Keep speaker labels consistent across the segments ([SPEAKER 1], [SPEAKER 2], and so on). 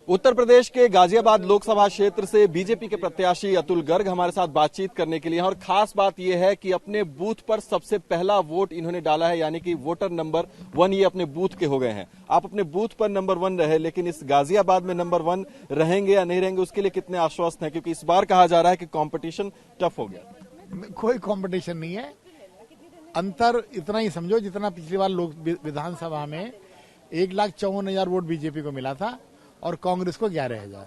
[SPEAKER 1] उत्तर प्रदेश के गाजियाबाद लोकसभा क्षेत्र से बीजेपी के प्रत्याशी अतुल गर्ग हमारे साथ बातचीत करने के लिए हैं और खास बात यह है कि अपने बूथ पर सबसे पहला वोट इन्होंने डाला है, यानी कि वोटर नंबर 1 ये अपने बूथ के हो गए हैं। आप अपने बूथ पर नंबर 1 रहे, लेकिन इस गाजियाबाद में नंबर 1 रहेंगे या नहीं रहेंगे उसके लिए कितने आश्वस्त हैं? क्योंकि इस बार कहा जा रहा है कि कंपटीशन टफ हो गया।
[SPEAKER 2] कोई कंपटीशन नहीं है, अंतर इतना ही समझो जितना पिछली बार लोक विधानसभा में 1,54,000 वोट बीजेपी को मिला था और कांग्रेस को 11,000।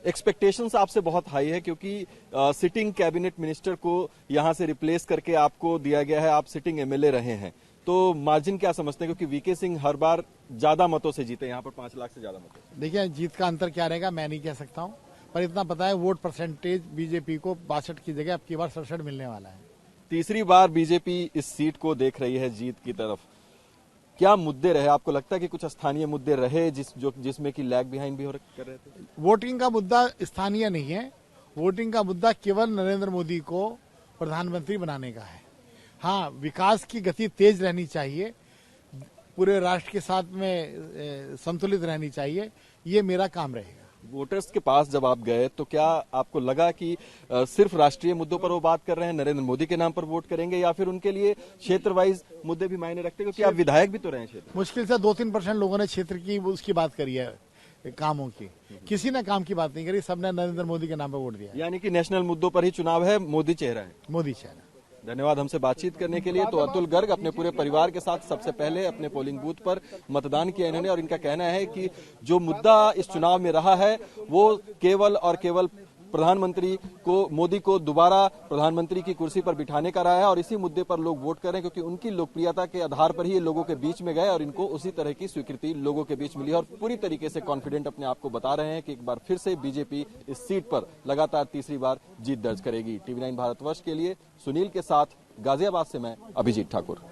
[SPEAKER 1] एक्सपेक्टेशंस आपसे बहुत हाई है क्योंकि सिटिंग कैबिनेट मिनिस्टर को यहां से रिप्लेस करके आपको दिया गया है, आप सिटिंग एमएलए रहे हैं, तो मार्जिन क्या समझते हैं? क्योंकि वीके सिंह हर बार ज्यादा मतों से जीते, यहाँ पर 5 लाख से ज्यादा मतों।
[SPEAKER 2] देखिए, जीत का अंतर क्या रहेगा मैं नहीं कह सकता हूँ, पर इतना पता है वोट परसेंटेज बीजेपी को 62 की जगह अब की बार 67 मिलने वाला है।
[SPEAKER 1] तीसरी बार बीजेपी इस सीट को देख रही है जीत की तरफ। क्या मुद्दे रहे? आपको लगता है कि कुछ स्थानीय मुद्दे रहे जिसमें कि लैग बिहाइंड भी कर रहे थे?
[SPEAKER 2] वोटिंग का मुद्दा स्थानीय नहीं है, वोटिंग का मुद्दा केवल नरेंद्र मोदी को प्रधानमंत्री बनाने का है। हाँ, विकास की गति तेज रहनी चाहिए, पूरे राष्ट्र के साथ में संतुलित रहनी चाहिए, ये मेरा काम रहेगा।
[SPEAKER 1] वोटर्स के पास जब आप गए तो क्या आपको लगा कि सिर्फ राष्ट्रीय मुद्दों पर वो बात कर रहे हैं, नरेंद्र मोदी के नाम पर वोट करेंगे, या फिर उनके लिए क्षेत्र वाइज मुद्दे भी मायने रखते हैं? क्योंकि आप विधायक भी तो रहे हैं क्षेत्र।
[SPEAKER 2] मुश्किल से 2-3% लोगों ने क्षेत्र की उसकी बात करी है, कामों की। किसी ने काम की बात नहीं करी, सबने नरेंद्र मोदी के नाम पर वोट दिया।
[SPEAKER 1] यानी कि नेशनल मुद्दों पर ही चुनाव है, मोदी चेहरा है।
[SPEAKER 2] मोदी चेहरा।
[SPEAKER 1] धन्यवाद हमसे बातचीत करने के लिए। तो अतुल गर्ग अपने पूरे परिवार के साथ सबसे पहले अपने पोलिंग बूथ पर मतदान किया इन्होंने, और इनका कहना है कि जो मुद्दा इस चुनाव में रहा है वो केवल और केवल प्रधानमंत्री को, मोदी को दोबारा प्रधानमंत्री की कुर्सी पर बिठाने का रहा है, और इसी मुद्दे पर लोग वोट कर रहे हैं क्योंकि उनकी लोकप्रियता के आधार पर ही ये लोगों के बीच में गए और इनको उसी तरह की स्वीकृति लोगों के बीच मिली है, और पूरी तरीके से कॉन्फिडेंट अपने आप को बता रहे हैं कि एक बार फिर से बीजेपी इस सीट पर लगातार तीसरी बार जीत दर्ज करेगी। TV9 भारतवर्ष के लिए सुनील के साथ गाजियाबाद से मैं अभिजीत ठाकुर।